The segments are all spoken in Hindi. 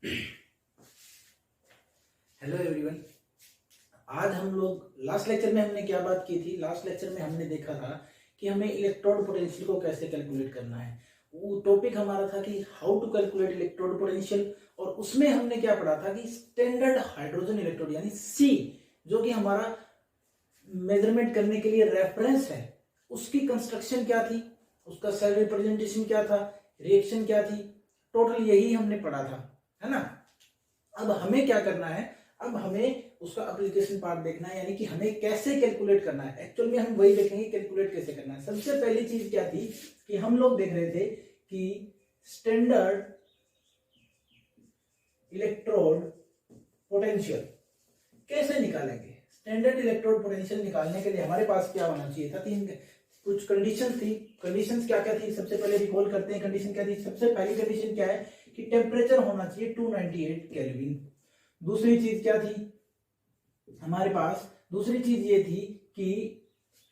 Hello everyone. आज हम लोग लास्ट लेक्चर में हमने क्या बात की थी? लास्ट लेक्चर में हमने देखा था कि हमें इलेक्ट्रोड पोटेंशियल को कैसे कैलकुलेट करना है। वो टॉपिक हमारा था कि how to calculate electrode potential, और उसमें हमने क्या पढ़ा था कि स्टैंडर्ड हाइड्रोजन इलेक्ट्रोड यानी सी, जो कि हमारा मेजरमेंट करने के लिए रेफरेंस है, उसकी कंस्ट्रक्शन क्या थी, उसका सेल रिप्रेजेंटेशन क्या था, रिएक्शन क्या थी, टोटल यही हमने पढ़ा था, है ना। अब हमें क्या करना है, अब हमें उसका एप्लीकेशन पार्ट देखना है, यानी कि हमें कैसे कैलकुलेट करना है। एक्चुअल में हम वही देखेंगे कैलकुलेट कैसे करना है। सबसे पहली चीज क्या थी कि हम लोग देख रहे थे कि स्टैंडर्ड इलेक्ट्रोड पोटेंशियल कैसे निकालेंगे। स्टैंडर्ड इलेक्ट्रोड पोटेंशियल निकालने के लिए हमारे पास क्या होना चाहिए था? तीन कुछ कंडीशन थी। कंडीशंस क्या क्या थी? सबसे पहले रिकॉल करते हैं कंडीशन क्या थी। सबसे पहली कंडीशन क्या है कि टेम्परेचर होना चाहिए 298 केल्विन। दूसरी चीज क्या थी हमारे पास? दूसरी चीज ये थी कि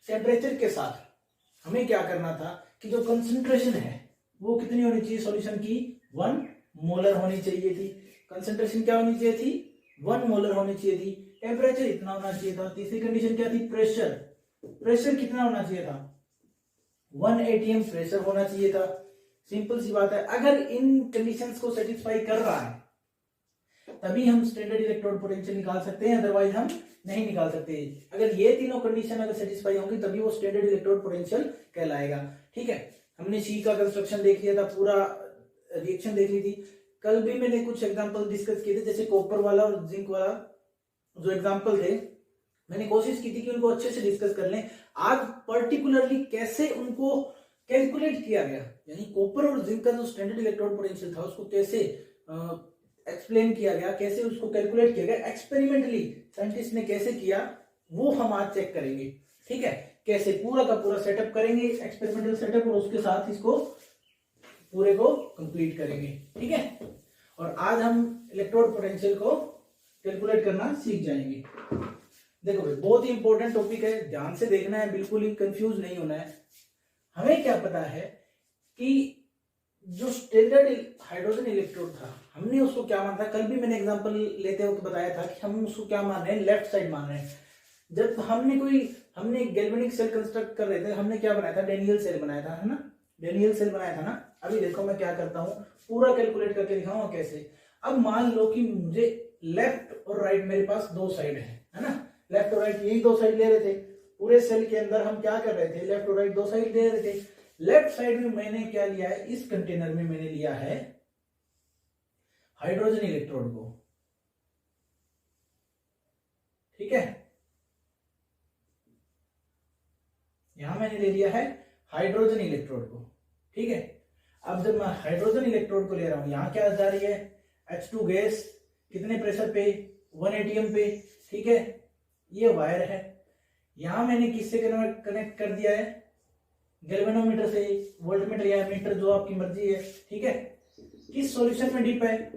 टेम्परेचर के साथ हमें क्या करना था कि जो कंसंट्रेशन है वो कितनी होनी चाहिए सॉल्यूशन की? 1 मोलर होनी चाहिए थी। कंसंट्रेशन क्या होनी चाहिए थी? 1 मोलर होनी चाहिए थी। टेम्परेचर इतना होना चाहिए था। तीसरी कंडीशन क्या थी? प्रेशर। प्रेशर कितना होना चाहिए था? 1 atm प्रेशर होना चाहिए था। सिंपल सी बात है। अगर इन कंडीशंस को सेटिस्फाई कर रहा है तभी हम स्टैंडर्ड इलेक्ट्रोड पोटेंशियल निकाल सकते हैं, अदरवाइज हम नहीं निकाल सकते। अगर ये तीनों कंडीशन अगर सेटिस्फाई होंगी तभी वो स्टैंडर्ड इलेक्ट्रोड पोटेंशियल कहलाएगा। ठीक है, हमने सी का कंस्ट्रक्शन देख लिया था, पूरा रिएक्शन देख ली थी। कल भी मैंने कुछ एग्जांपल डिस्कस किए थे, जैसे कॉपर वाला और जिंक वाला जो एग्जांपल थे, मैंने कोशिश की थी कि उनको अच्छे से डिस्कस कर लें। आज पर्टिकुलरली कैसे उनको कैलकुलेट किया गया, यानी कॉपर और जिंक का जो स्टैंडर्ड इलेक्ट्रोड पोटेंशियल था उसको कैसे एक्सप्लेन किया गया, कैसे उसको कैलकुलेट किया गया, एक्सपेरिमेंटली साइंटिस्ट ने कैसे किया, वो हम आज चेक करेंगे। ठीक है, कैसे पूरा का पूरा सेटअप करेंगे, एक्सपेरिमेंटल सेटअप, और उसके साथ इसको पूरे को कंप्लीट करेंगे। ठीक है, और आज हम इलेक्ट्रोड पोटेंशियल को कैलकुलेट करना सीख जाएंगे। देखो भाई, बहुत ही इंपॉर्टेंट टॉपिक है, ध्यान से देखना है, बिल्कुल ही कंफ्यूज नहीं होना है। हमें क्या पता है कि जो स्टैंडर्ड हाइड्रोजन इलेक्ट्रोड था हमने उसको क्या माना था? कल भी मैंने एग्जांपल लेते वक्त बताया था कि हम उसको क्या मान रहे हैं? लेफ्ट साइड मान रहे हैं। जब हमने गैल्वेनिक सेल कंस्ट्रक्ट कर रहे थे, हमने क्या बनाया था? डेनियल सेल बनाया था, है ना। डेनियल सेल बनाया था ना। अभी देखो मैं क्या करता हूँ, पूरा कैलकुलेट करके दिखाऊंगा कैसे। अब मान लो कि मुझे लेफ्ट और राइट, मेरे पास दो साइड है ना। लेफ्ट और राइट यही दो साइड ले रहे थे। पूरे सेल के अंदर हम क्या कर रहे थे? लेफ्ट और राइट दो साइड ले रहे थे। लेफ्ट साइड में मैंने क्या लिया है? इस कंटेनर में मैंने लिया है हाइड्रोजन इलेक्ट्रोड को। ठीक है, यहां मैंने ले लिया है हाइड्रोजन इलेक्ट्रोड को। ठीक है, अब जब मैं हाइड्रोजन इलेक्ट्रोड को ले रहा हूं, यहां क्या जा रही है? H2 गैस, कितने प्रेशर पे? 1 atm पे। ठीक है, ये वायर है। यहां मैंने किससे कनेक्ट कर दिया है? गैल्वेनोमीटर से, वोल्टमीटर या मीटर, जो आपकी मर्जी है। ठीक है, किस सॉल्यूशन में डिप है?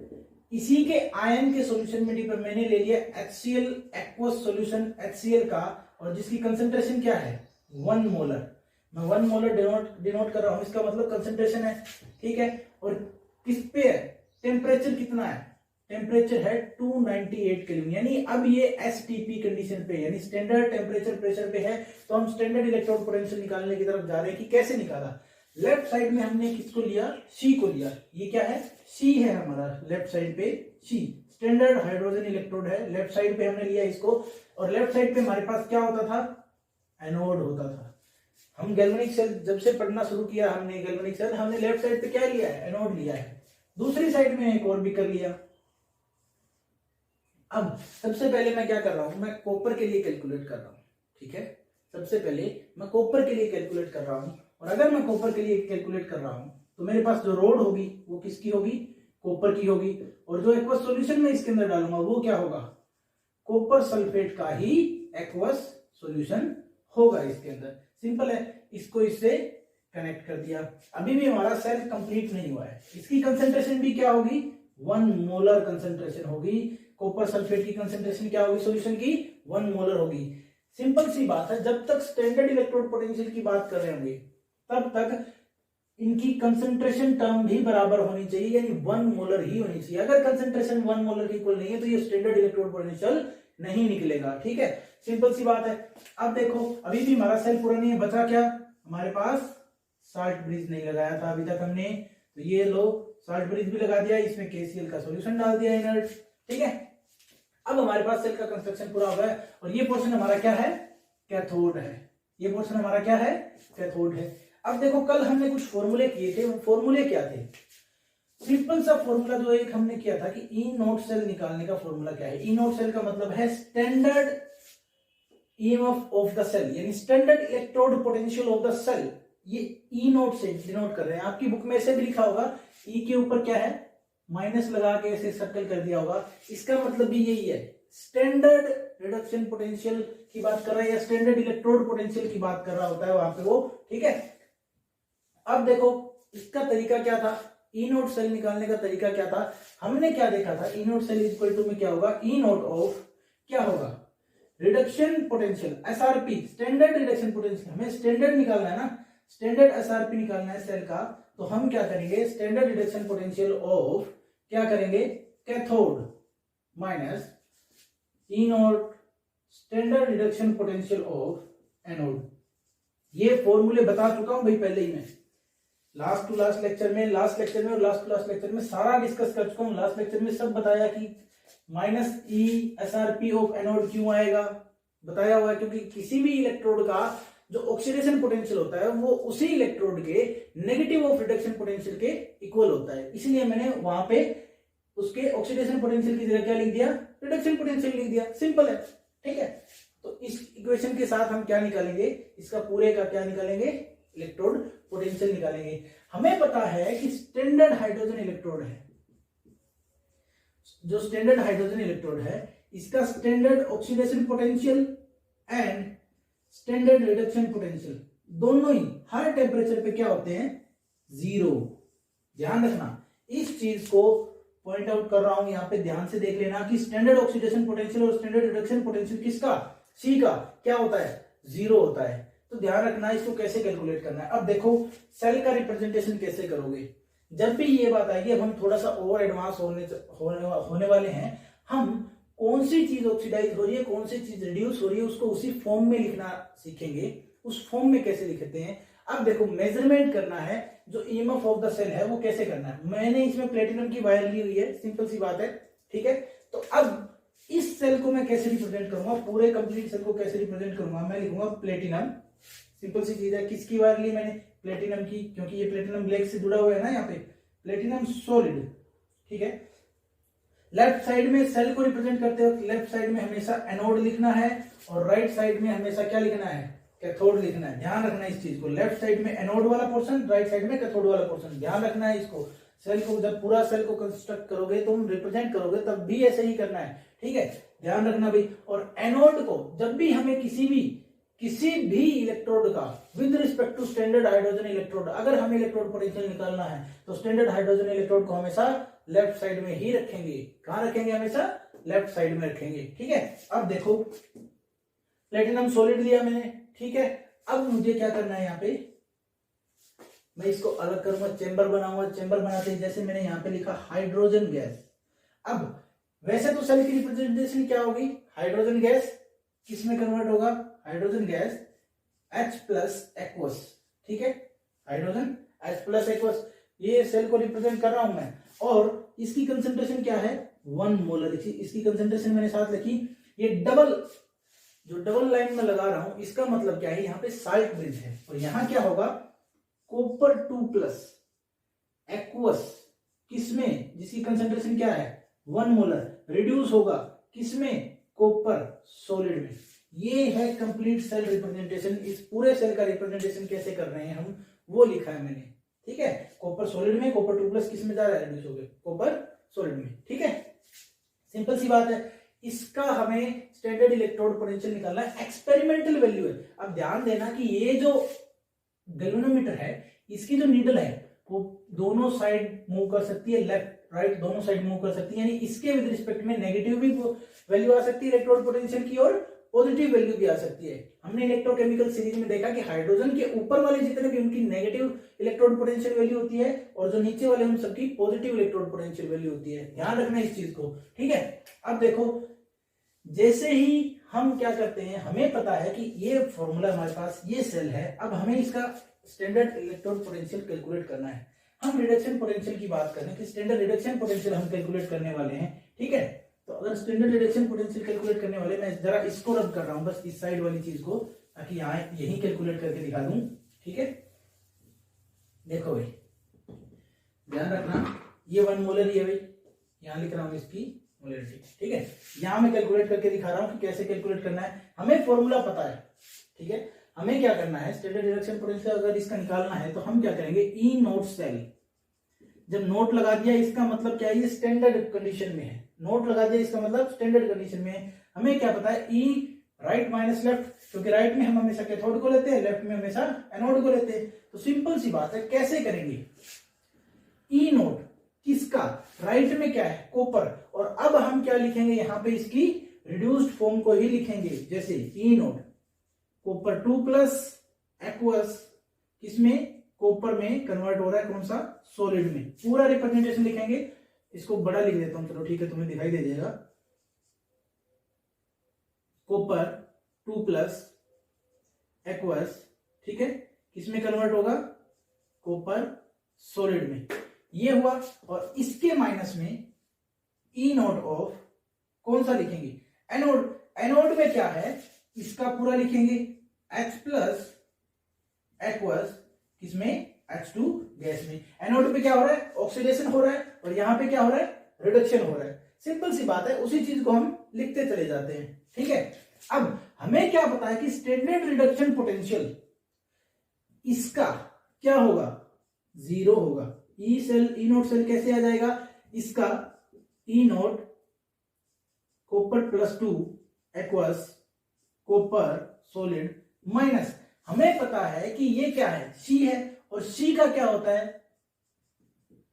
इसी के आयन के सॉल्यूशन में डिप है। मैंने ले लिया HCl एक्वस सॉल्यूशन HCl का, और जिसकी कंसंट्रेशन क्या है? 1 मोलर। मैं 1 मोलर डिनोट कर रहा हूं, इसका मतलब कंसंट्रेशन है। ठीक है, और किस पे है? टेम्परेचर कितना है? टेम्परेचर है 298 केल्विन, यानी अब ये एसटीपी कंडीशन पे, यानी स्टैंडर्ड टेम्परेचर प्रेशर पे है। तो हम स्टैंडर्ड इलेक्ट्रोड पोटेंशियल निकालने की तरफ जा रहे हैं कि कैसे निकाला। लेफ्ट साइड में हमने किसको लिया? सी को लिया। ये क्या है? सी है हमारा लेफ्ट साइड पे। सी स्टैंडर्ड हाइड्रोजन इलेक्ट्रोड है, लेफ्ट साइड पे हमने लिया इसको। और लेफ्ट साइड पे हमारे पास क्या होता था? एनोड होता था। हम गैल्वेनिक सेल जब से पढ़ना शुरू किया हमने, गैल्वेनिक सेल, हमने लेफ्ट साइड पे क्या लिया है? एनोड लिया है। दूसरी साइड में एक और भी कर लिया। अब सबसे पहले मैं क्या कर रहा हूं? मैं कॉपर के लिए कैलकुलेट कर रहा हूं। ठीक है, सबसे पहले मैं कॉपर के लिए कैलकुलेट कर रहा हूं, और अगर मैं कॉपर के लिए कैलकुलेट कर रहा हूं तो मेरे पास जो रोड होगी वो किसकी होगी? कॉपर की होगी। और जो एक्वस सॉल्यूशन में इसके अंदर डालूंगा वो क्या होगा? कॉपर सल्फेट का ही एक्वस सॉल्यूशन होगा इसके अंदर। सिंपल है, इसको इससे कनेक्ट कर दिया। अभी भी हमारा सेल कंप्लीट नहीं हुआ है। इसकी कंसेंट्रेशन भी क्या होगी? 1 मोलर कंसेंट्रेशन होगी। कॉपर सल्फेट की कंसेंट्रेशन क्या होगी सॉल्यूशन की? 1 मोलर होगी। सिंपल सी बात है, जब तक स्टैंडर्ड इलेक्ट्रोड पोटेंशियल की बात कर रहे होंगे तब तक इनकी कंसंट्रेशन टर्म भी बराबर होनी चाहिए, यानी 1 मोलर ही होनी चाहिए। अगर कंसंट्रेशन 1 मोलर के इक्वल नहीं है तो ये स्टैंडर्ड इलेक्ट्रोड पोटेंशियल नहीं निकलेगा। ठीक है, सिंपल सी बात है। अब देखो अभी भी हमारा सेल पूरा नहीं है, बचा क्या हमारे पास, साल्ट ब्रिज नहीं लगाया था अभी तक हमने, तो ये लो साल्ट ब्रिज भी लगा दिया, इसमें KCl का सॉल्यूशन डाल दिया इनर्ट। ठीक है, अब हमारे पास सेल का कंस्ट्रक्शन पूरा हो गया और ये पोर्शन हमारा क्या है, कैथोड है। ये पोर्शन हमारा क्या है, कैथोड है। अब देखो कल हमने कुछ फॉर्मूले किए थे, वो फॉर्मूले क्या थे, सिंपल सा फॉर्मूला जो एक हमने किया था कि ई नोट सेल निकालने का फॉर्मूला क्या है। ई नोट सेल का मतलब है standard EMF of the cell, यानी standard electrode potential of the cell. ये ई नोट से डिनोट कर रहे हैं, आपकी बुक में ऐसे भी लिखा होगा, ई के ऊपर क्या है माइनस लगा के ऐसे सर्कल कर दिया होगा, इसका मतलब भी यही है, स्टैंडर्ड रिडक्शन पोटेंशियल की बात कर रहा है या स्टैंडर्ड इलेक्ट्रोड पोटेंशियल की बात कर रहा होता है वहां पे वो। ठीक है, अब देखो इसका तरीका क्या था, ई नोट सेल निकालने का तरीका क्या था, हमने क्या देखा था, ई नोट सेल इक्वल टू में क्या होगा, ई नोट ऑफ क्या होगा, reduction potential SRP, standard reduction potential. हमें स्टैंडर्ड निकालना है ना, स्टैंडर्ड एसआरपी निकालना है सेल का, तो हम क्या करेंगे, स्टैंडर्ड रिडक्शन पोटेंशियल ऑफ क्या करेंगे, cathode minus E naught standard reduction potential of anode. ये फॉर्मूले बता चुका हूं भाई पहले ही मैं, लास्ट टू लास्ट लेक्चर में, लास्ट लेक्चर में और लास्ट टू लास्ट लेक्चर में सारा डिस्कस कर चुका हूं। लास्ट लेक्चर में सब बताया कि minus E SRP of anode क्यों आएगा, बताया हुआ है, क्योंकि किसी भी इलेक्ट्रोड का जो ऑक्सीडेशन पोटेंशियल होता है वो उसी इलेक्ट्रोड के नेगेटिव ऑफ रिडक्शन पोटेंशियल के इक्वल होता है, इसलिए मैंने वहां पे उसके ऑक्सीडेशन पोटेंशियल की जगह क्या लिख दिया, रिडक्शन पोटेंशियल लिख दिया, सिंपल है। ठीक है, तो इस इक्वेशन के साथ हम क्या निकालेंगे, इसका पूरे का क्या निकालेंगे, इलेक्ट्रोड पोटेंशियल निकालेंगे। हमें पता है कि स्टैंडर्ड हाइड्रोजन इलेक्ट्रोड है, जो स्टैंडर्ड हाइड्रोजन इलेक्ट्रोड है इसका standard oxidation potential and standard reduction potential दोनों ही हर टेम्परेचर पे क्या होते हैं, 0। ध्यान रखना, इस चीज को पॉइंट आउट कर रहा हूं यहां पे, ध्यान से देख लेना कि स्टैंडर्ड ऑक्सीडेशन पोटेंशियल और स्टैंडर्ड रिडक्शन पोटेंशियल किसका, सी का क्या होता है, 0 होता है। तो ध्यान रखना इसको कैसे कैलकुलेट करना है। अब देखो सेल का रिप्रेजेंटेशन कैसे करोगे, जब भी ये बात आएगी, अब हम थोड़ा सा ओवर एडवांस होने वाले हैं, हम कौन सी चीज ऑक्सीडाइज हो रही है, कौन सी चीज रिड्यूस हो रही है, उसको उसी फॉर्म में लिखना सीखेंगे। उस फॉर्म में कैसे लिखते हैं, अब देखो मेजरमेंट करना है, जो ईएमएफ ऑफ द सेल है वो कैसे करना है। मैंने इसमें प्लेटिनम की वायर ली हुई है, सिंपल सी बात है। ठीक है, तो अब इस सेल को मैं कैसे रिप्रेजेंट करूंगा, पूरे कंप्लीट सेल को कैसे रिप्रेजेंट करूंगा, मैं लिखूंगा प्लेटिनम, सिंपल सी चीज है। किसकी वायर ली मैंने, प्लेटिनम की, क्योंकि ये प्लेटिनम ब्लैक से जुड़ा हुआ है ना यहाँ पे, प्लेटिनम सॉलिड। ठीक है, लेफ्ट साइड में सेल को रिप्रेजेंट करते वक्त लेफ्ट साइड में हमेशा एनोड लिखना है और राइट साइड में हमेशा क्या लिखना है, कैथोड लिखना है। ध्यान रखना इस चीज को, लेफ्ट साइड में एनोड वाला पोर्शन, राइट साइड में कैथोड वाला पोर्शन, ध्यान रखना है इसको। सेल को जब पूरा सेल को कंस्ट्रक्ट करोगे, तुम रिप्रेजेंट करोगे, तब भी ऐसे ही करना है। ठीक है, ध्यान रखना भाई। और एनोड को जब भी हमें किसी भी इलेक्ट्रोड का with respect to standard hydrogen electrode, अगर हमें इलेक्ट्रोड पोटेंशियल निकालना है तो स्टैंडर्ड हाइड्रोजन इलेक्ट्रोड को हमेशा लेफ्ट साइड में ही रखेंगे। कहां रखेंगे, हमेशा लेफ्ट साइड में रखेंगे। ठीक है, अब देखो प्लेटिनम सॉलिड लिया मैंने। ठीक है, अब मुझे क्या करना है, यहाँ पे मैं इसको अलग करूंगा, चेंबर बनाऊंगा। चेंबर बनाते ही जैसे मैंने यहाँ पे लिखा हाइड्रोजन गैस। अब वैसे तो सेल की रिप्रेजेंटेशन क्या होगी, हाइड्रोजन गैस किस में कन्वर्ट होगा, hydrogen gas H plus aqueous. ठीक है, हाइड्रोजन H प्लस एक्वस, ये सेल को रिप्रेजेंट कर रहा हूं मैं। और इसकी कंसेंट्रेशन क्या है, 1 मोलर। इसकी कंसेंट्रेशन मैंने साथ लिखी। ये डबल लाइन में लगा रहा हूं, इसका मतलब क्या है, यहाँ पे साल्ट ब्रिज है और यहाँ क्या होगा, कॉपर 2 प्लस एक्वस, किसमें, जिसकी कंसेंट्रेशन क्या है 1 मोलर, रिड्यूस होगा किसमें, कॉपर सॉलिड में। ये है कंप्लीट सेल रिप्रेजेंटेशन। इस पूरे सेल का रिप्रेजेंटेशन कैसे कर रहे हैं हम, वो लिखा है मैंने। ठीक है, कॉपर सॉलिड में, कॉपर 2 प्लस किस में जा रहा है, रिड्यूस हो गया कॉपर सॉलिड में। ठीक है, सिंपल सी बात है। इसका हमें स्टैंडर्ड इलेक्ट्रोड पोटेंशियल निकालना है, एक्सपेरिमेंटल वैल्यू है। अब ध्यान देना कि ये जो गैल्वेनोमीटर है, इसकी जो नीडल है वो दोनों साइड मूव कर सकती है, लेफ्ट राइट दोनों साइड मूव कर सकती है, यानी इसके विद रिस्पेक्ट में नेगेटिव भी वैल्यू आ सकती है इलेक्ट्रोड पोटेंशियल की और पॉजिटिव वैल्यू भी आ सकती है। हमने इलेक्ट्रोकेमिकल सीरीज में देखा कि हाइड्रोजन के ऊपर वाले जितने भी उनकी नेगेटिव इलेक्ट्रोड पोटेंशियल वैल्यू होती है और जो नीचे वाले उन सबकी पॉजिटिव इलेक्ट्रोड पोटेंशियल वैल्यू होती है। ध्यान रखना इस चीज को, ठीक है। अब देखो, जैसे ही हम क्या करते हैं, हमें पता है कि ये फॉर्मूला हमारे पास, ये सेल है, अब हमें इसका स्टैंडर्ड इलेक्ट्रोड पोटेंशियल कैलकुलेट करना है। हम रिडक्शन पोटेंशियल की बात करें कि स्टैंडर्ड रिडक्शन पोटेंशियल हम कैलकुलेट करने वाले हैं, ठीक है। तो अगर स्टैंडर्ड रिडक्शन पोटेंशियल कैलकुलेट करने वाले, मैं जरा इसको रब कर रहा हूं, बस इस साइड वाली चीज को, ताकि यहाँ यही कैलकुलेट करके दिखा दूं, ठीक है। देखो भाई, ध्यान रखना, ये 1 मोलर ही है भाई, यहाँ लिख रहा हूं इसकी मोलरिटी, ठीक है। यहाँ मैं कैलकुलेट करके दिखा रहा हूं कि कैसे कैलकुलेट करना है। हमें फॉर्मूला पता है, ठीक है। हमें क्या करना है, स्टैंडर्ड रिडक्शन पोटेंशियल अगर इसका निकालना है तो हम क्या करेंगे, ई नोट सेल, जब नोट लगा दिया इसका मतलब क्या है, ये स्टैंडर्ड कंडीशन में है। नोट लगा दिया इसका मतलब स्टैंडर्ड कंडीशन में है। हमें क्या पता है, ई राइट माइनस लेफ्ट, क्योंकि राइट में हम हमेशा कैथोड को लेते हैं, लेफ्ट में हमेशा एनोड को लेते हैं। तो सिंपल सी बात है, कैसे करेंगे, ई नोट किसका, राइट में क्या है, कॉपर, और अब हम क्या लिखेंगे यहाँ पे, इसकी रिड्यूस्ड फॉर्म को ही लिखेंगे, जैसे ई नोट कॉपर 2 प्लस एक्वस, किसमें, कॉपर में कन्वर्ट हो रहा है, कौन सा, सॉलिड में। पूरा रिप्रेजेंटेशन लिखेंगे, इसको बड़ा लिख देता हूं, चलो ठीक है, तुम्हें दिखाई दे जाएगा। कॉपर 2 प्लस एक्वस, ठीक है, किसमें कन्वर्ट होगा, कॉपर सॉलिड में, ये हुआ। और इसके माइनस में ई नोट ऑफ कौन सा लिखेंगे, एनोड। एनोड में क्या है, इसका पूरा लिखेंगे H प्लस एक्वस, किसमें, H2 गैस में। एनोड पे क्या हो रहा है, ऑक्सीडेशन हो रहा है, और यहां पे क्या हो रहा है, रिडक्शन हो रहा है। सिंपल सी बात है, उसी चीज को हम लिखते चले जाते हैं, ठीक है। अब हमें क्या पता है कि स्टैंडर्ड रिडक्शन पोटेंशियल इसका क्या होगा, 0 होगा। E cell, E naught cell कैसे आ जाएगा, इसका E naught copper plus 2 aqueous copper solid minus, हमें पता है कि ये क्या है, सी है, और सी का क्या होता है,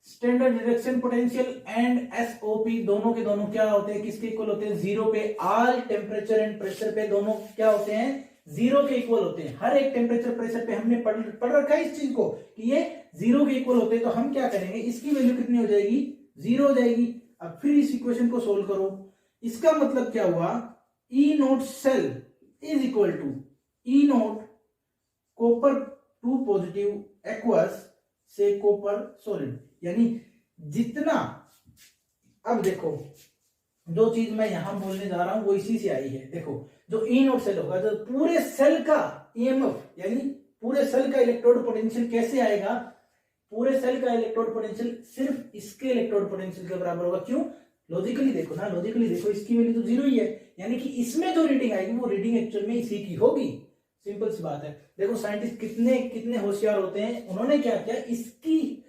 standard reduction potential and SOP, दोनों के दोनों क्या होते हैं, किसके इक्वल होते हैं, 0 पे। ऑल टेम्परेचर एंड प्रेशर पे दोनों क्या होते हैं, 0 के इक्वल होते हैं। हर एक टेम्परेचर प्रेशर पे हमने पढ़ रखा है इस चीज को कि ये 0 के इक्वल होते हैं। तो हम क्या करेंगे, इसकी वैल्यू कितनी हो जाएगी, 0 हो जाएगी। अब फिर इस इक्वेशन को सोल्व करो, इसका मतलब क्या हुआ, E naught cell is equal to E naught copper 2 positive aqueous से कॉपर सॉलिड, यानी जितना, अब देखो जो चीज मैं यहां बोलने जा रहा हूं वो इसी से आई है। देखो, जो ई नोट सेल होगा, जो पूरे सेल का ईएमएफ, यानी पूरे सेल का इलेक्ट्रोड पोटेंशियल कैसे आएगा, पूरे सेल का इलेक्ट्रोड पोटेंशियल सिर्फ इसके इलेक्ट्रोड पोटेंशियल के बराबर होगा। क्यों, लॉजिकली देखो ना, लॉजिकली देखो, इसकी वैल्यू तो 0 ही है, यानी कि इसमें जो रीडिंग आएगी वो रीडिंग एक्चुअल में इसी की होगी। सिंपल सी बात है। देखो साइंटिस्ट कितने कितने होशियार होते हैं, उन्होंने क्या किया, इसकी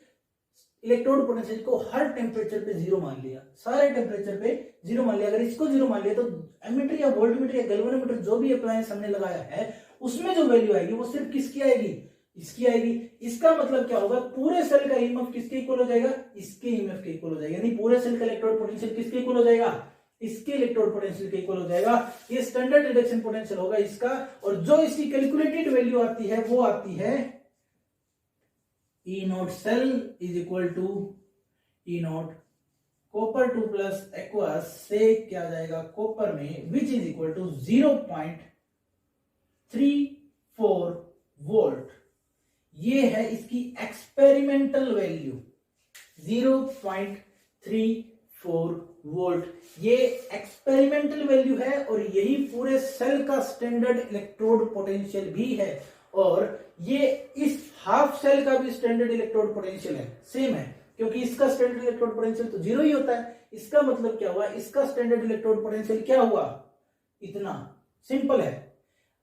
इलेक्ट्रोड पोटेंशियल को हर टेम्परेचर पे 0 मान लिया, सारे टेम्परेचर पे 0 मान लिया। अगर इसको 0 मान लिया तो एमीटर या वोल्टमीटर या गैल्वेनोमीटर जो भी अप्लायंस हमने लगाया है उसमें जो वैल्यू आएगी वो सिर्फ किसकी आएगी, इसकी आएगी। इसका मतलब क्या होगा, पूरे सेल का ईएमएफ किसके इक्वल हो जाएगा, इसके ईएमएफ के इक्वल हो जाएगा। यानी पूरे सेल का इलेक्ट्रोड पोटेंशियल किसके इक्वल हो जाएगा, इसके इलेक्ट्रोड पोटेंशियल के इक्वल हो जाएगा। ये स्टैंडर्ड रिडक्शन पोटेंशियल होगा इसका, और जो इसकी कैलकुलेटेड वैल्यू आती है वो आती है E naught cell is equal to E naught copper 2 plus aqueous से क्या जाएगा, कॉपर में, which is equal to 0.34 volt. ये है इसकी एक्सपेरिमेंटल वैल्यू 0.34 वोल्ट। ये एक्सपेरिमेंटल वैल्यू है और यही पूरे सेल का स्टैंडर्ड इलेक्ट्रोड पोटेंशियल भी है, और ये इस हाफ सेल का भी स्टैंडर्ड इलेक्ट्रोड पोटेंशियल है, सेम है, क्योंकि इसका स्टैंडर्ड इलेक्ट्रोड पोटेंशियल तो 0 ही होता है। इसका मतलब क्या हुआ, इसका स्टैंडर्ड इलेक्ट्रोड पोटेंशियल क्या हुआ, इतना सिंपल है।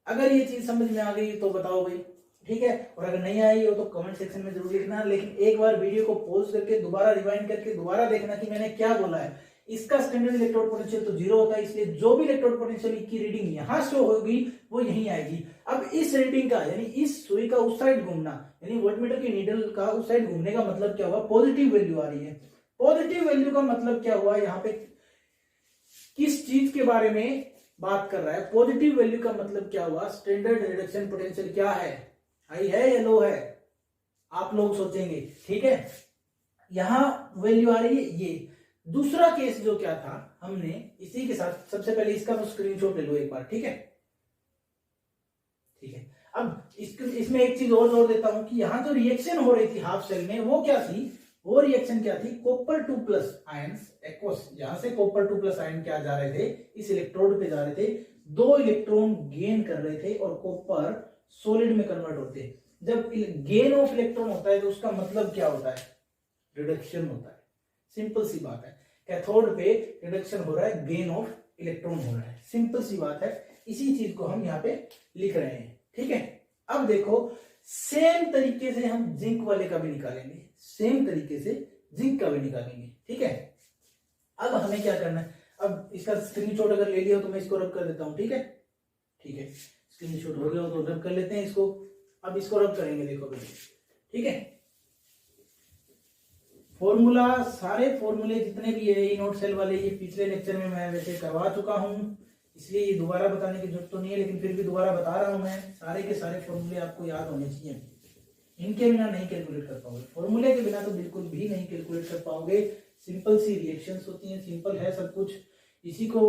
अगर ये चीज समझ में आ गई तो बताओ भाई, ठीक है। और अगर नहीं आई हो तो कमेंट सेक्शन में जरूर लिखना, लेकिन एक बार वीडियो को पॉज करके दोबारा रिवाइंड करके दोबारा देखना कि मैंने क्या बोला है। इसका स्टैंडर्ड इलेक्ट्रोड पोटेंशियल तो 0 होता है, इसलिए जो भी इलेक्ट्रोड पोटेंशियल की रीडिंग यहां शो होगी वो यहीं आएगी। अब इस रीडिंग का, यानी इस सुई का उस साइड घूमना, यानी वोल्टमीटर की नीडल का उस साइड घूमने का मतलब क्या हुआ, पॉजिटिव वैल्यू आ रही है। पॉजिटिव वैल्यू का मतलब क्या हुआ, यहाँ पे किस चीज के बारे में बात कर रहा है। पॉजिटिव वैल्यू का मतलब क्या हुआ, स्टैंडर्ड रिडक्शन पोटेंशियल क्या है, हाई है या लो है, आप लोग सोचेंगे, ठीक है। यहां वैल्यू आ रही है ये। दूसरा केस जो क्या था, हमने इसी के साथ सबसे पहले इसका तो स्क्रीनशॉट ले लो एक बार, ठीक है, ठीक है। अब इसमें एक चीज और जोड़ देता हूं कि यहां जो रिएक्शन हो रही थी हाफ शेल में वो क्या थी, वो रिएक्शन क्या थी, कॉपर 2 प्लस आयंस एक्वस, यहां से कॉपर 2 प्लस आयन क्या जा रहे थे, इस इलेक्ट्रोड पे जा रहे थे, 2 इलेक्ट्रॉन गेन कर रहे थे और कॉपर सॉलिड में कन्वर्ट होते। जब गेन ऑफ इलेक्ट्रॉन होता है तो उसका मतलब क्या होता है, रिडक्शन होता है। सिंपल सी बात है, कैथोड पे रिडक्शन हो रहा है, गेन ऑफ इलेक्ट्रॉन हो रहा है, सिंपल सी बात है। इसी चीज को हम यहाँ पे लिख रहे हैं, ठीक है। अब देखो सेम तरीके से हम जिंक वाले का भी निकालेंगे, सेम तरीके से जिंक का भी निकालेंगे, ठीक है। अब हमें क्या करना है, अब इसका स्क्रीनशॉट अगर ले लिया हो तो मैं इसको रब कर देता हूं, ठीक है, ठीक है। स्क्रीनशॉट हो गया हो तो रब कर लेते हैं इसको। अब इसको रब करेंगे, देखो भाई, ठीक है। फॉर्मूला, सारे फॉर्मूले जितने भी है ई नोट सेल वाले, ये पिछले लेक्चर में मैं वैसे करवा चुका हूं, इसलिए ये दोबारा बताने की जरूरत तो नहीं है, लेकिन फिर भी दोबारा बता रहा हूं मैं। सारे के सारे फॉर्मूले आपको याद होने चाहिए, इनके बिना नहीं कैलकुलेट कर पाओगे, फॉर्मूले के बिना तो बिल्कुल भी नहीं कैलकुलेट कर पाओगे। सिंपल सी रिएक्शंस होती हैं, सिंपल है सब कुछ, इसी को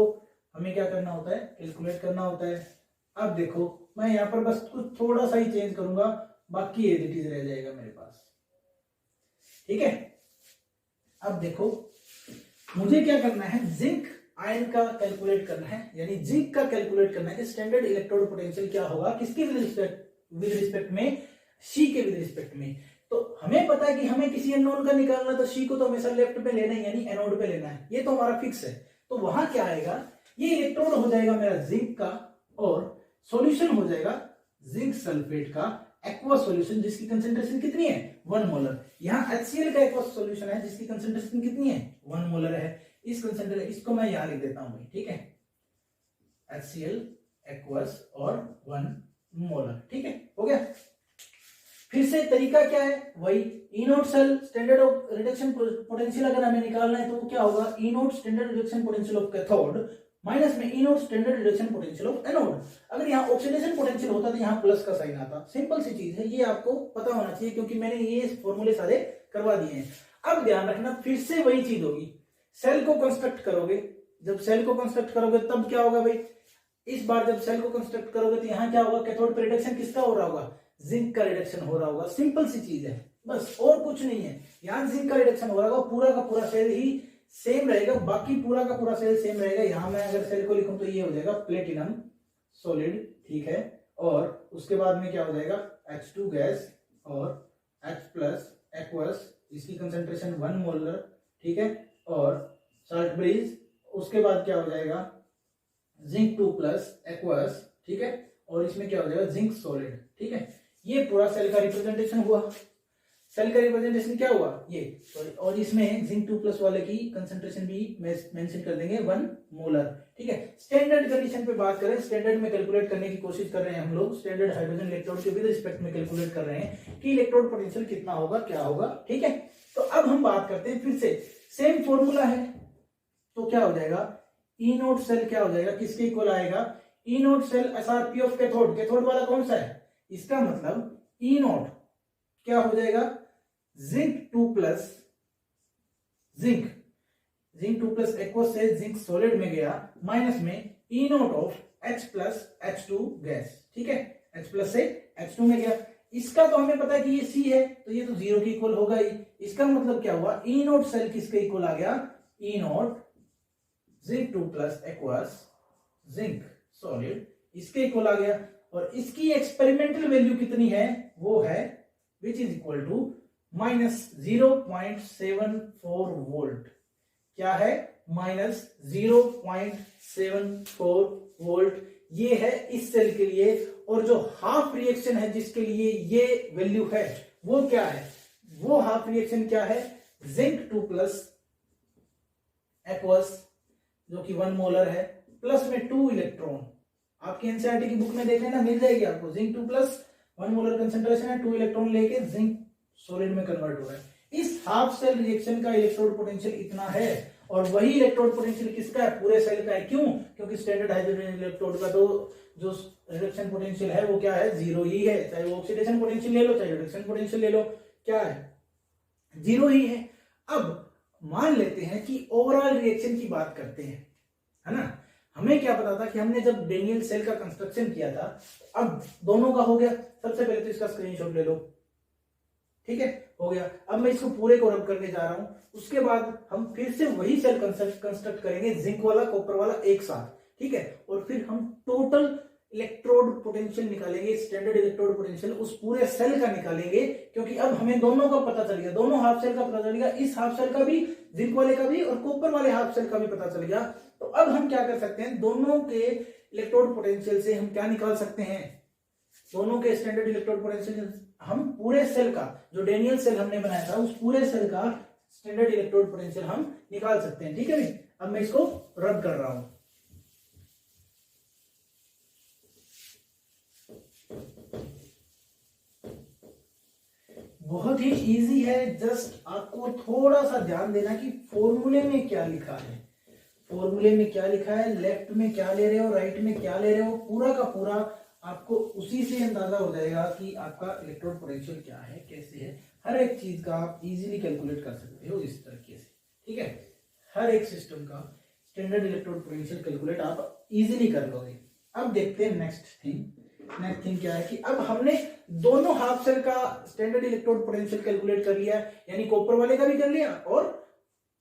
हमें क्या करना होता है, कैलकुलेट करना होता है। अब देखो मैं यहाँ पर बस कुछ थोड़ा सा ही चेंज करूंगा, बाकी एज इट इज रह जाएगा मेरे पास, ठीक है। अब देखो मुझे क्या करना है, जिंक आयन का कैलकुलेट करना है, यानी जिंक का कैलकुलेट करना है कि स्टैंडर्ड इलेक्ट्रोड पोटेंशियल क्या होगा, किसके विद रिस्पेक्ट में, सी के विद रिस्पेक्ट में। तो हमें पता है कि हमें किसी अननोन का निकालना, तो सी को तो हमेशा लेफ्ट पे लेना है, यानी एनोड पे लेना है, ये तो हमारा फिक्स है। तो वहां क्या आएगा, ये इलेक्ट्रोड हो जाएगा मेरा जिंक का, और सॉल्यूशन हो जाएगा जिंक सल्फेट का एक्वस सॉल्यूशन, जिसकी कंसेंट्रेशन कितनी है, 1 मोलर। यहाँ HCl का एक्वस सॉल्यूशन है जिसकी कंसेंट्रेशन कितनी है, 1 मोलर है। इस कंसेंट्रेशन, इसको मैं यहां लिख देता हूं भाई, ठीक है, HCl एक्वस और 1 मोलर, ठीक है, हो गया। फिर से तरीका क्या है, वही E naught cell standard of reduction potential अगर हमें निकालना है तो क्या होगा, E naught standard reduction potential of cathode minus में E naught standard reduction potential of anode. अगर यहाँ ऑक्सीडेशन पोटेंशियल होता तो यहाँ प्लस का साइन आता। सिंपल सी चीज है, ये आपको पता होना चाहिए क्योंकि मैंने ये फॉर्मूले सारे करवा दिए हैं। अब ध्यान रखना, फिर से वही चीज होगी, सेल को कंस्ट्रक्ट करोगे, जब सेल को कंस्ट्रक्ट करोगे तब क्या होगा भाई, इस बार जब सेल को कंस्ट्रक्ट करोगे तो यहाँ क्या होगा, कैथोड पे रिडक्शन किसका हो रहा होगा, जिंक का रिडक्शन हो रहा होगा। सिंपल सी चीज है, बस और कुछ नहीं है। यहाँ जिंक का रिडक्शन हो रहा होगा, पूरा का पूरा सेल ही सेम रहेगा, बाकी पूरा का पूरा सेल सेम रहेगा। यहां मैं अगर सेल को लिखूं तो ये हो जाएगा प्लेटिनम सॉलिड, ठीक है, और उसके बाद में क्या हो जाएगा, H2 गैस और H प्लस एक्वस, इसकी कंसेंट्रेशन 1 मोलर, ठीक है, और साल्ट ब्रिज। उसके बाद क्या हो जाएगा, जिंक 2 प्लस एक्वस, ठीक है, और इसमें क्या हो जाएगा, जिंक सॉलिड, ठीक है। ये पूरा सेल का रिप्रेजेंटेशन हुआ। सेल का रिप्रेजेंटेशन क्या हुआ, ये सॉरी, और इसमें जिंक 2 प्लस वाले की कंसेंट्रेशन भी मेंशन कर देंगे 1 मोलर, ठीक है। स्टैंडर्ड कंडीशन पे बात करें, स्टैंडर्ड में कैलकुलेट करने की कोशिश कर रहे हैं हम लोग, स्टैंडर्ड हाइड्रोजन इलेक्ट्रोड के विद रिस्पेक्ट में कैलकुलेट कर रहे हैं कि इलेक्ट्रोड पोटेंशियल कितना होगा, क्या होगा, ठीक है। तो अब हम बात करते हैं, फिर से सेम फॉर्मूला है, तो क्या हो जाएगा, ई नोट सेल क्या हो जाएगा, किसके इक्वल आएगा, E naught cell SRP of cathode, cathode वाला कौन सा है, इसका मतलब ई नोट क्या हो जाएगा, zinc 2 plus zinc 2 plus aqueous से जिंक सॉलिड में गया, माइनस में E naught of H plus H2 gas, ठीक है, H प्लस से H2 में गया। इसका तो हमें पता है कि ये C है, तो ये तो 0 के इक्वल होगा ही। इसका मतलब क्या हुआ, ई नोट सेल किसके इक्वल आ गया, E naught zinc 2 plus aqueous zinc solid, इसके इक्वल आ गया। और इसकी एक्सपेरिमेंटल वैल्यू कितनी है, वो है which is equal to -0.74 volt. क्या है, -0.74 वोल्ट, ये है इस सेल के लिए। और जो हाफ रिएक्शन है जिसके लिए ये वैल्यू है वो क्या है, वो हाफ रिएक्शन क्या है, जिंक 2 प्लस एक्वस जो कि 1 मोलर है, प्लस में 2 इलेक्ट्रॉन। आपकी एनसीईआरटी की बुक में देख लेना, मिल जाएगी आपको, जिंक 2 प्लस 1 मोलर कंसेंट्रेशन है, 2 इलेक्ट्रॉन लेके जिंक सॉलिड में कन्वर्ट हो रहा है। इस हाफ सेल रिएक्शन का इलेक्ट्रोड पोटेंशियल इतना है और वही इलेक्ट्रोड पोटेंशियल किसका है, पूरे सेल का है। क्यों? क्योंकि स्टैंडर्ड हाइड्रोजन इलेक्ट्रोड का तो जो रिडक्शन पोटेंशियल है वो क्या है, जीरो ही है। चाहे वो ऑक्सीडेशन पोटेंशियल ले लो चाहे रिडक्शन पोटेंशियल ले लो, क्या है, जीरो ही है। अब मान लेते हैं कि ओवरऑल रिएक्शन की बात करते हैं, है ना। हमें क्या पता था कि हमने जब डेनियल सेल का कंस्ट्रक्शन किया था, अब दोनों का हो गया। सबसे पहले तो इसका स्क्रीनशॉट ले लो, ठीक है, हो गया। अब मैं इसको पूरे को रब करने जा रहा हूं, उसके बाद हम फिर से वही सेल कंस्ट्रक्ट करेंगे, जिंक वाला कॉपर वाला एक साथ, ठीक है। और फिर हम टोटल इलेक्ट्रोड पोटेंशियल निकालेंगे, स्टैंडर्ड इलेक्ट्रोड पोटेंशियल उस पूरे सेल का निकालेंगे, क्योंकि अब हमें दोनों का पता चल गया, दोनों हाफ सेल का पता चल गया, इस हाफ सेल का भी, जिंक वाले का भी और कॉपर वाले हाफ सेल का भी पता चल गया। तो अब हम क्या कर सकते हैं, दोनों के इलेक्ट्रोड पोटेंशियल से हम क्या निकाल सकते हैं, दोनों के स्टैंडर्ड इलेक्ट्रोड पोटेंशियल हम पूरे सेल का, जो डेनियल सेल हमने बनाया था उस पूरे सेल का स्टैंडर्ड इलेक्ट्रोड पोटेंशियल हम निकाल सकते हैं, ठीक है भाई। अब मैं इसको रब कर रहा हूं। बहुत ही इजी है, जस्ट आपको थोड़ा सा ध्यान देना कि फॉर्मूले में क्या लिखा है, फॉर्मूले में क्या लिखा है, लेफ्ट में क्या ले रहे हो, राइट में क्या ले रहे हो, पूरा का पूरा आपको उसी से अंदाजा हो जाएगा कि आपका इलेक्ट्रोड पोटेंशियल क्या है, कैसे है। हर एक चीज का आप इजीली कैलकुलेट कर सकते हो इस तरीके से, ठीक है। हर एक सिस्टम का स्टैंडर्ड इलेक्ट्रोड पोटेंशियल कैलकुलेट आप इजीली कर लोगे। अब देखते हैं नेक्स्ट थिंग क्या है कि अब हमने दोनों हाफ सेल का स्टैंडर्ड इलेक्ट्रोड पोटेंशियल कैलकुलेट कर लिया, यानी कॉपर वाले का भी कर लिया और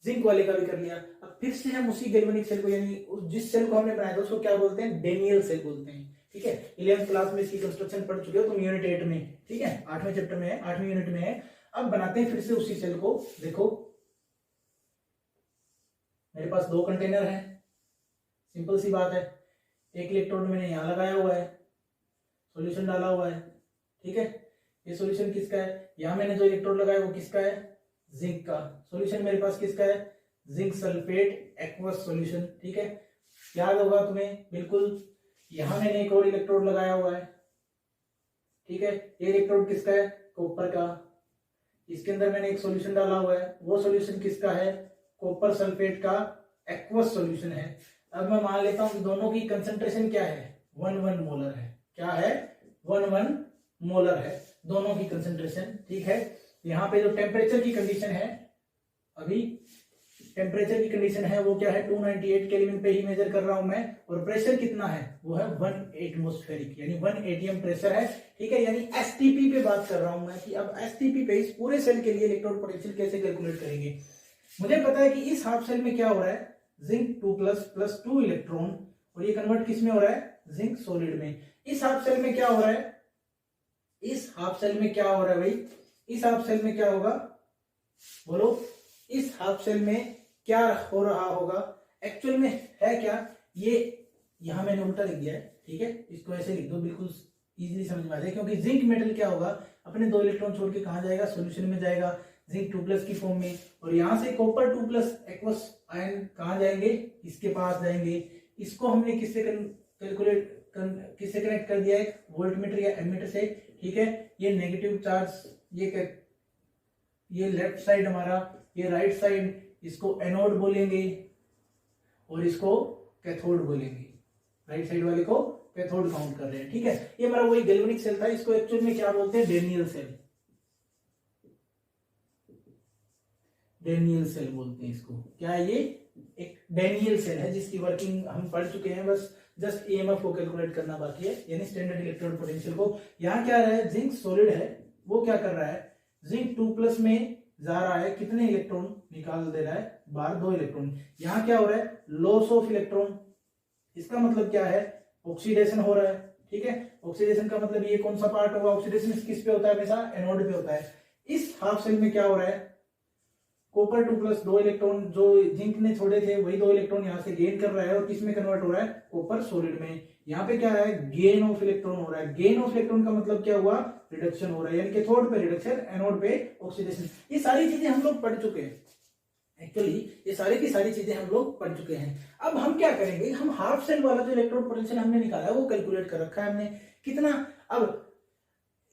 जिंक वाले का भी कर लिया। अब फिर से हम उसी गैल्वेनिक सेल को, यानी जिस सेल को हमने बनाया था उसको क्या बोलते हैं, डेनियल सेल बोलते हैं, ठीक है। 11th क्लास में इसकी कंस्ट्रक्शन पढ़ चुके हो तुम, यूनिट 8 में, ठीक है, 8वें चैप्टर में है, 8वीं यूनिट में है। अब बनाते हैं फिर से उसी सेल को। देखो मेरे पास दो कंटेनर है, सिंपल सी बात है। एक इलेक्ट्रोड मैंने यहां लगाया हुआ है, सॉल्यूशन डाला हुआ है, ठीक है। ये सॉल्यूशन किसका है, यहां मैंने जो इलेक्ट्रोड लगाया वो किसका है, जिंक का। सॉल्यूशन मेरे पास किसका है, जिंक सल्फेट एक्वस सॉल्यूशन, ठीक है। याद होगा तुम्हें बिल्कुल। यहां मैंने एक और इलेक्ट्रोड लगाया हुआ है, ठीक है। ये इलेक्ट्रोड किसका है, कॉपर का। इसके अंदर मैंने एक सॉल्यूशन डाला हुआ है, वो सॉल्यूशन किसका है, कॉपर सल्फेट का एक्वस सॉल्यूशन है। अब मैं मान लेता हूं कि दोनों की कंसंट्रेशन क्या है, 1 मोलर है। क्या है, 1 मोलर है दोनों की कंसंट्रेशन, ठीक है। यहाँ पे जो टेम्परेचर की कंडीशन है, अभी टेम्परेचर की कंडीशन है वो क्या है, 298 केल्विन पे ही मेजर कर रहा हूं मैं। और प्रेशर कितना है, वो है 1 एटमॉस्फेरिक, यानी 1 atm प्रेशर है, ठीक है। यानी एसटीपी पे बात कर रहा हूं मैं कि अब एसटीपी पे इस पूरे सेल के लिए इलेक्ट्रोड पोटेंशियल कैसे कैलकुलेट करेंगे। मुझे पता है कि इस हाफ सेल में क्या हो रहा है, जिंक 2+ प्लस 2 इलेक्ट्रॉन, और ये कन्वर्ट किस में हो रहा है, जिंक सॉलिड में। इस हाफ सेल में क्या हो रहा है, इस हाफ सेल में क्या हो रहा है भाई, इस हाफ सेल में क्या होगा, बोलो, इस हाफ सेल में क्या हो रहा होगा, एक्चुअल में है क्या, ये यहां मैंने उल्टा लिख दिया है, ठीक है। इसको ऐसे लिख दो, बिल्कुल इजीली समझ में आ जाए। क्योंकि जिंक मेटल क्या होगा, अपने 2 इलेक्ट्रॉन छोड़ के कहां जाएगा, सॉल्यूशन में जाएगा, जिंक 2+ की फॉर्म में। और यहां से कॉपर 2+ एक्वस आयन कहां जाएंगे, इसके पास जाएंगे। इसको हमने किससे कैलकुलेट किससे कनेक्ट कर दिया है, वोल्टमीटर या एमीटर से, ठीक है। ये नेगेटिव चार्ज, ये लेफ्ट साइड हमारा, ये राइट साइड, इसको एनोड बोलेंगे और इसको कैथोड बोलेंगे। राइट साइड वाले को कैथोड काउंट कर रहे हैं, ठीक है। ये हमारा वही गैल्वेनिक सेल था, इसको एक्चुअल में क्या बोलते हैं, डेनियल सेल, डेनियल सेल बोलते हैं इसको। क्या है, ये एक डेनियल सेल है जिसकी वर्किंग हम पढ़ चुके हैं, बस जस्ट ईएमएफ को कैलकुलेट करना बाकी है, यानी स्टैंडर्ड इलेक्ट्रोड पोटेंशियल को। यहाँ क्या रहा है, जिंक सॉलिड है, वो क्या कर रहा है, जिंक 2+ में जा रहा है, कितने इलेक्ट्रॉन निकाल दे रहा है, बाहर 2 इलेक्ट्रॉन। यहाँ क्या हो रहा है, लॉस ऑफ इलेक्ट्रॉन। इसका मतलब क्या है, ऑक्सीडेशन हो रहा है, ठीक है। ऑक्सीडेशन का मतलब ये कौन सा पार्ट होगा, ऑक्सीडेशन किस पे होता है, हमेशा एनोड पे होता है। इस हाफ सेल में क्या हो रहा है, कॉपर 2+ 2 इलेक्ट्रॉन जो जिंक ने छोड़े थे वही 2 इलेक्ट्रॉन यहाँ से गेन कर रहा है, और किस में कन्वर्ट हो रहा है, कॉपर सॉलिड में। यहाँ पे क्या है, गेन ऑफ इलेक्ट्रॉन हो रहा है। गेन ऑफ इलेक्ट्रॉन का मतलब क्या हुआ, रिडक्शन हो रहा है, यानी कैथोड पे रिडक्शन, एनोड पे ऑक्सीडेशन। ये सारी चीजें हम लोग पढ़ चुके हैं, एक्चुअली ये सारी की सारी चीजें हम लोग पढ़ चुके हैं। अब हम क्या करेंगे, हम हाफ सेल वाला जो इलेक्ट्रोड पोटेंशियल हमने निकाला है वो कैलकुलेट कर रखा है हमने, कितना। अब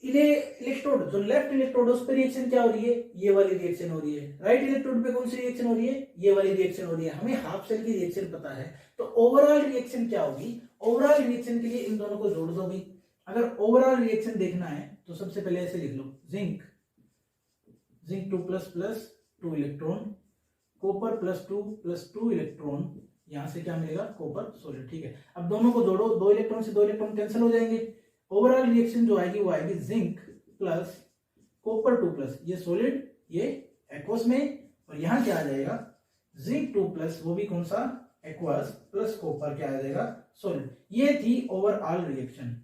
इलेक्ट्रोड जो लेफ्ट इलेक्ट्रोड उस पर रिएक्शन क्या हो रही है, ये वाली रिएक्शन हो रही है। राइट इलेक्ट्रोड पे कौन सी रिएक्शन हो रही है, ये वाली रिएक्शन हो रही है। हमें हाफ सेल की रिएक्शन पता है, तो ओवरऑल रिएक्शन क्या होगी, ओवरऑल रिएक्शन के लिए इन दोनों को जोड़ दो भी। अगर ओवरऑल रिएक्शन देखना है तो सबसे पहले ऐसे लिख लो, जिंक 2++2 इलेक्ट्रॉन, कॉपर +2+2 इलेक्ट्रॉन, यहां से क्या मिलेगा, कॉपर सॉलिड। ठीक है, अब दोनों को जोड़ो, 2 इलेक्ट्रॉन से 2 इलेक्ट्रॉन कैंसिल हो जाएंगे। ओवरऑल रिएक्शन जो आएगी वो आएगी जिंक प्लस कॉपर 2+, ये सॉलिड ये एक्वस में, और यहां क्या आ जाएगा, जिंक 2+, वो भी कौन सा, एक्वस, प्लस कॉपर क्या आ जाएगा, सॉलिड। ये थी ओवरऑल रिएक्शन।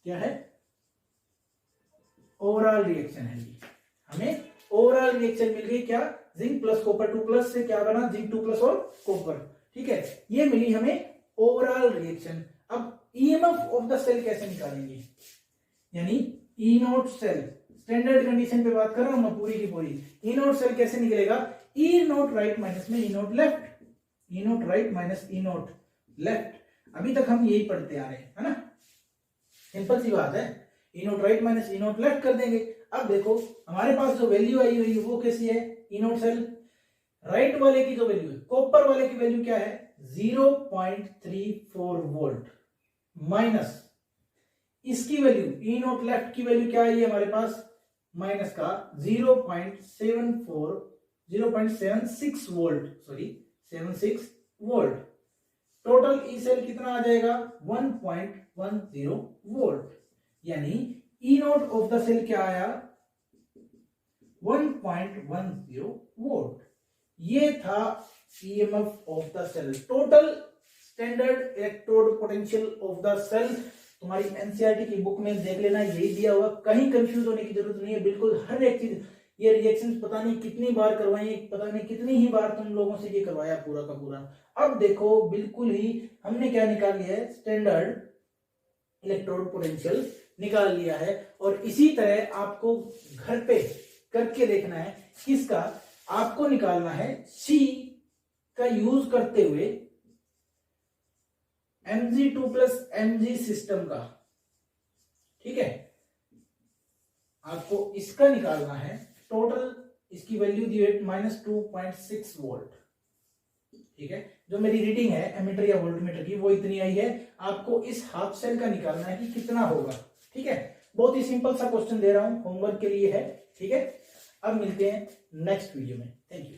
क्या है, ओवरऑल रिएक्शन है ये। हमें ओवरऑल रिएक्शन मिल गई क्या, जिंक प्लस कॉपर 2+ से क्या बना, जिंक 2+ और कॉपर। ठीक है, ये मिली हमें ओवरऑल रिएक्शन। अब ईएमएफ ऑफ द सेल कैसे निकालेंगे, यानी E naught cell, standard condition पे बात कर रहा हूं मैं पूरी की पूरी। ई नोट सेल कैसे निकलेगा, ई नोट राइट माइनस में ई नोट लेफ्ट, ई नोट राइट माइनस ई नोट लेफ्ट। अभी तक हम यही पढ़ते आ रहे हैं, है ना, सिंपल सी बात है। ई नोट राइट माइनस ई नोट लेफ्ट कर देंगे। अब देखो हमारे पास जो वैल्यू आई हुई है वो कैसी है, ई नोट सेल राइट वाले की जो वैल्यू है, कॉपर वाले की वैल्यू क्या है, 0.34 वोल्ट, माइनस इसकी वैल्यू ई नोट लेफ्ट की वैल्यू क्या है हमारे पास, माइनस का 0.76 volt, sorry 76 volt. Total E cell कितना आ जाएगा, 1.10 वोल्ट, यानी E naught of the cell क्या आया, 1.10 वोल्ट। ये था EMF of the cell, total standard electrode potential of the cell. तुम्हारी एनसीईआरटी की बुक में देख लेना, यही दिया हुआ, कहीं कंफ्यूज होने की जरूरत नहीं है, बिल्कुल हर एक चीज। ये रिएक्शंस पता नहीं कितनी बार करवाई, पता नहीं कितनी ही बार तुम लोगों से ये करवाया पूरा का पूरा। अब देखो बिल्कुल ही हमने क्या निकाल लिया है, स्टैंडर्ड इलेक्ट्रोड पोटेंशियल निकाल लिया है। और इसी तरह आपको घर पे करके देखना है, किसका, आपको निकालना है सी का यूज करते हुए Mg2+ Mg सिस्टम का। ठीक है, आपको इसका निकालना है, टोटल इसकी वैल्यू दी है -2.6 वोल्ट। ठीक है, जो मेरी रीडिंग है एमीटर या वोल्टमीटर की वो इतनी आई है। आपको इस हाफ सेल का निकालना है कि कितना होगा। ठीक है, बहुत ही सिंपल सा क्वेश्चन दे रहा हूं, होमवर्क के लिए है। ठीक है, अब मिलते हैं नेक्स्ट वीडियो में। Thank you.